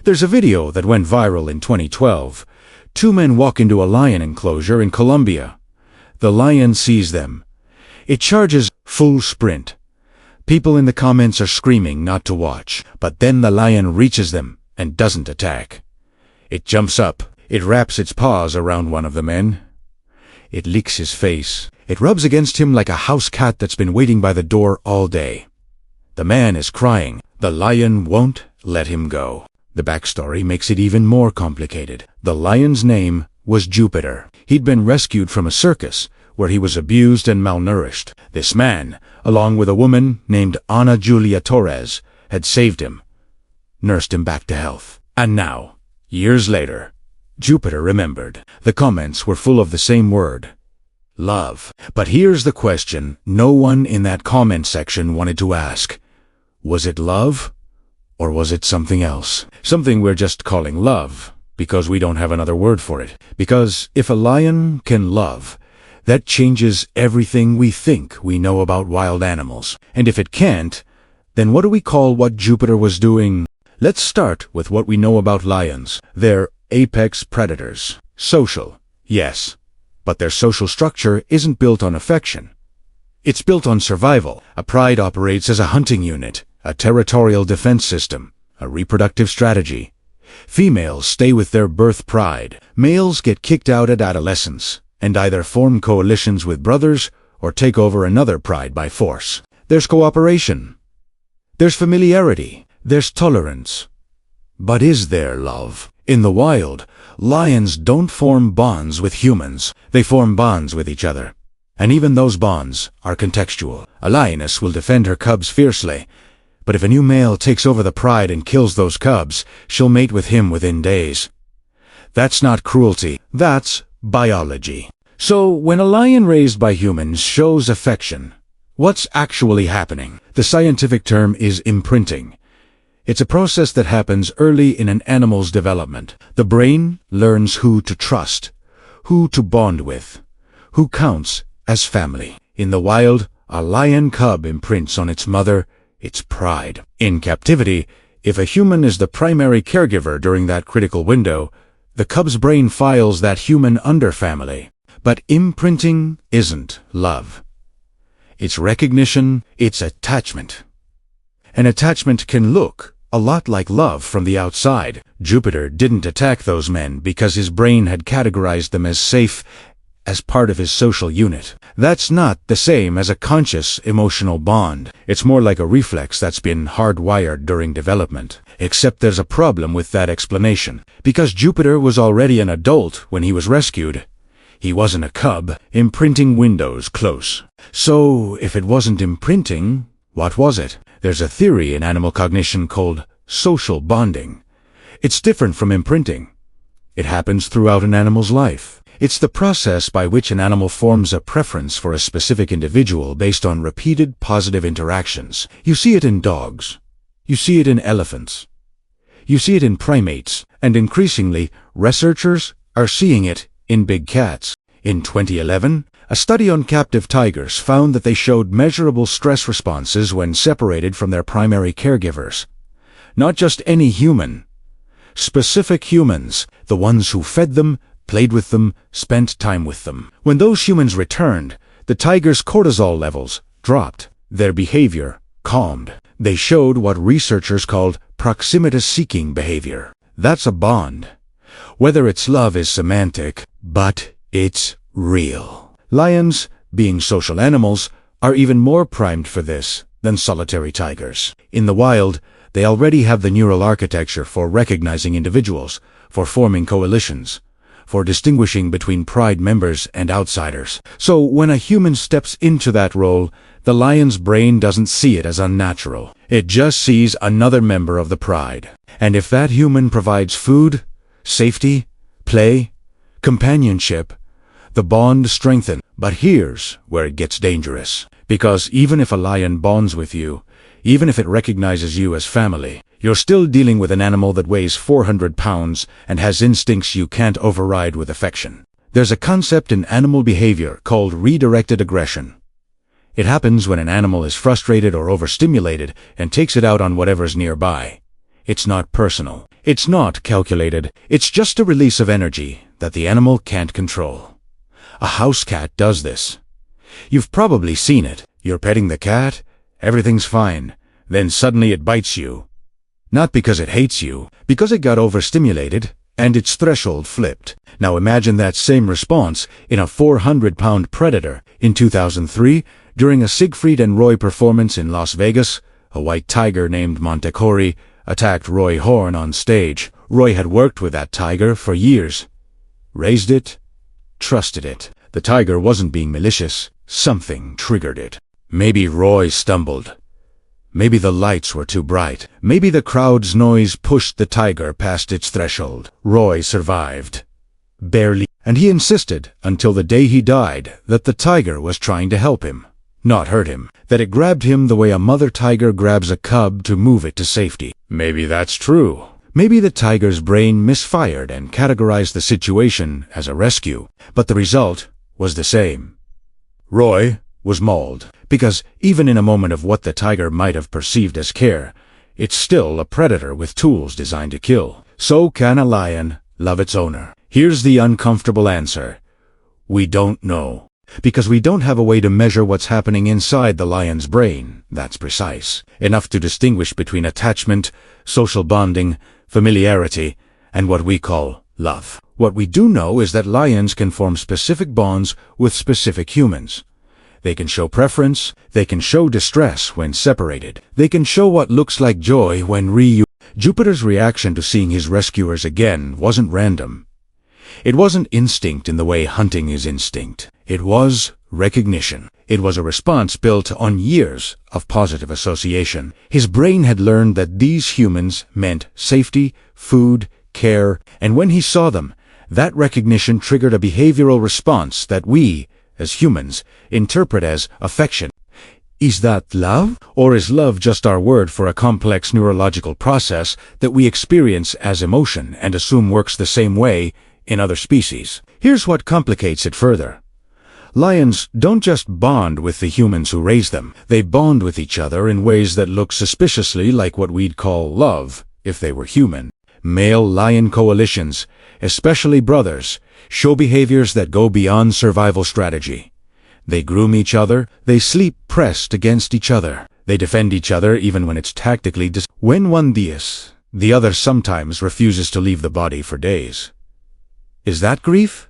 There's a video that went viral in 2012. Two men walk into a lion enclosure in Colombia. The lion sees them. It charges full sprint. People in the comments are screaming not to watch, but then the lion reaches them and doesn't attack. It jumps up. It wraps its paws around one of the men. It licks his face. It rubs against him like a house cat that's been waiting by the door all day. The man is crying. The lion won't let him go. The backstory makes it even more complicated. The lion's name was Jupiter. He'd been rescued from a circus where he was abused and malnourished. This man, along with a woman named Ana Julia Torres, had saved him, nursed him back to health. And now, years later, Jupiter remembered. The comments were full of the same word, love. But here's the question no one in that comment section wanted to ask. Was it love? Or was it something else? Something we're just calling love, because we don't have another word for it. Because if a lion can love, that changes everything we think we know about wild animals. And if it can't, then what do we call what Jupiter was doing? Let's start with what we know about lions. They're apex predators. Social, yes, but their social structure isn't built on affection. It's built on survival. A pride operates as a hunting unit, a territorial defense system, a reproductive strategy. Females stay with their birth pride. Males get kicked out at adolescence and either form coalitions with brothers or take over another pride by force. There's cooperation. There's familiarity. There's tolerance. But is there love? In the wild, lions don't form bonds with humans. They form bonds with each other. And even those bonds are contextual. A lioness will defend her cubs fiercely, but if a new male takes over the pride and kills those cubs, she'll mate with him within days. That's not cruelty. That's biology. So when a lion raised by humans shows affection, what's actually happening? The scientific term is imprinting. It's a process that happens early in an animal's development. The brain learns who to trust, who to bond with, who counts as family. In the wild, a lion cub imprints on its mother its pride. In captivity, if a human is the primary caregiver during that critical window, the cub's brain files that human under family. But imprinting isn't love. It's recognition, it's attachment. An attachment can look a lot like love from the outside. Jupiter didn't attack those men because his brain had categorized them as safe, as part of his social unit. That's not the same as a conscious emotional bond. It's more like a reflex that's been hardwired during development. Except there's a problem with that explanation. Because Jupiter was already an adult when he was rescued, he wasn't a cub. Imprinting windows close. So, if it wasn't imprinting, what was it? There's a theory in animal cognition called social bonding. It's different from imprinting. It happens throughout an animal's life. It's the process by which an animal forms a preference for a specific individual based on repeated positive interactions. You see it in dogs. You see it in elephants. You see it in primates. And increasingly, researchers are seeing it in big cats. In 2011, a study on captive tigers found that they showed measurable stress responses when separated from their primary caregivers. Not just any human. Specific humans, the ones who fed them, played with them, spent time with them. When those humans returned, the tigers' cortisol levels dropped. Their behavior calmed. They showed what researchers called proximity-seeking behavior. That's a bond. Whether its love is semantic, but it's real. Lions, being social animals, are even more primed for this than solitary tigers. In the wild, they already have the neural architecture for recognizing individuals, for forming coalitions, for distinguishing between pride members and outsiders. So when a human steps into that role, the lion's brain doesn't see it as unnatural. It just sees another member of the pride. And if that human provides food, safety, play, companionship, the bond strengthens. But here's where it gets dangerous. Because even if a lion bonds with you, even if it recognizes you as family, you're still dealing with an animal that weighs 400 pounds and has instincts you can't override with affection. There's a concept in animal behavior called redirected aggression. It happens when an animal is frustrated or overstimulated and takes it out on whatever's nearby. It's not personal. It's not calculated. It's just a release of energy that the animal can't control. A house cat does this. You've probably seen it. You're petting the cat, everything's fine, then suddenly it bites you. Not because it hates you, because it got overstimulated and its threshold flipped. Now imagine that same response in a 400-pound predator. In 2003, during a Siegfried and Roy performance in Las Vegas, a white tiger named Montecore attacked Roy Horn on stage. Roy had worked with that tiger for years. Raised it, trusted it. The tiger wasn't being malicious. Something triggered it. Maybe Roy stumbled. Maybe the lights were too bright. Maybe the crowd's noise pushed the tiger past its threshold. Roy survived. Barely. And he insisted, until the day he died, that the tiger was trying to help him, not hurt him. That it grabbed him the way a mother tiger grabs a cub to move it to safety. Maybe that's true. Maybe the tiger's brain misfired and categorized the situation as a rescue, but the result was the same. Roy was mauled, because even in a moment of what the tiger might have perceived as care, it's still a predator with tools designed to kill. So can a lion love its owner? Here's the uncomfortable answer. We don't know. Because we don't have a way to measure what's happening inside the lion's brain that's precise, enough to distinguish between attachment, social bonding, familiarity, and what we call love. What we do know is that lions can form specific bonds with specific humans. They can show preference, they can show distress when separated, they can show what looks like joy when reunited. Jupiter's reaction to seeing his rescuers again wasn't random. It wasn't instinct in the way hunting is instinct. It was recognition. It was a response built on years of positive association. His brain had learned that these humans meant safety, food, care, and when he saw them, that recognition triggered a behavioral response that we, as humans, interpret as affection. Is that love? Or is love just our word for a complex neurological process that we experience as emotion and assume works the same way in other species? Here's what complicates it further. Lions don't just bond with the humans who raise them. They bond with each other in ways that look suspiciously like what we'd call love if they were human. Male lion coalitions, especially brothers, show behaviors that go beyond survival strategy. They groom each other, they sleep pressed against each other, they defend each other even when it's tactically when one dies, the other sometimes refuses to leave the body for days. Is that grief?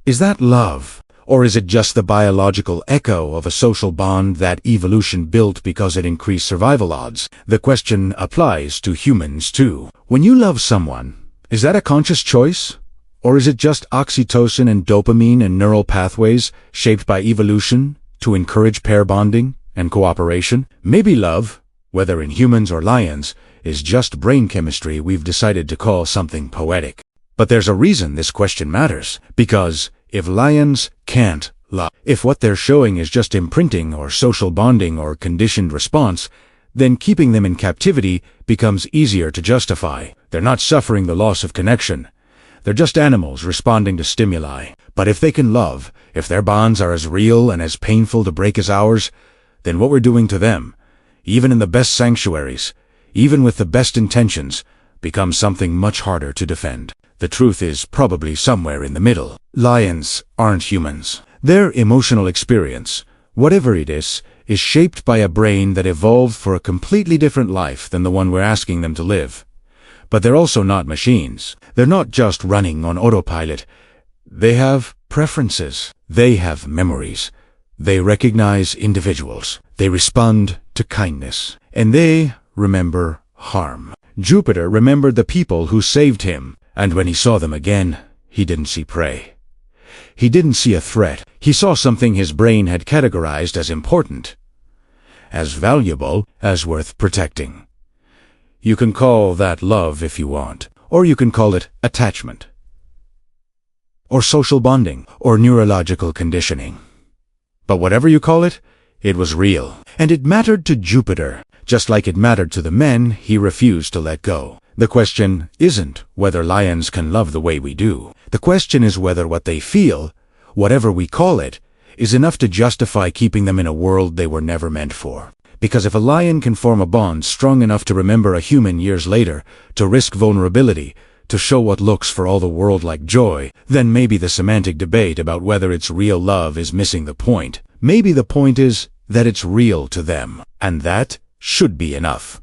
Is that love? Or is it just the biological echo of a social bond that evolution built because it increased survival odds? The question applies to humans too. When you love someone, is that a conscious choice? Or is it just oxytocin and dopamine and neural pathways shaped by evolution to encourage pair bonding and cooperation? Maybe love, whether in humans or lions, is just brain chemistry we've decided to call something poetic. But there's a reason this question matters, because if lions can't love, if what they're showing is just imprinting or social bonding or conditioned response, then keeping them in captivity becomes easier to justify. They're not suffering the loss of connection. They're just animals responding to stimuli. But if they can love, if their bonds are as real and as painful to break as ours, then what we're doing to them, even in the best sanctuaries, even with the best intentions, becomes something much harder to defend. The truth is probably somewhere in the middle. Lions aren't humans. Their emotional experience, whatever it is shaped by a brain that evolved for a completely different life than the one we're asking them to live. But they're also not machines. They're not just running on autopilot. They have preferences. They have memories. They recognize individuals. They respond to kindness. And they remember harm. Jupiter remembered the people who saved him. And when he saw them again, he didn't see prey. He didn't see a threat. He saw something his brain had categorized as important, as valuable, as worth protecting. You can call that love if you want, or you can call it attachment, or social bonding, or neurological conditioning. But whatever you call it, it was real. And it mattered to Jupiter, just like it mattered to the men he refused to let go. The question isn't whether lions can love the way we do. The question is whether what they feel, whatever we call it, is enough to justify keeping them in a world they were never meant for. Because if a lion can form a bond strong enough to remember a human years later, to risk vulnerability, to show what looks for all the world like joy, then maybe the semantic debate about whether it's real love is missing the point. Maybe the point is that it's real to them, and that should be enough.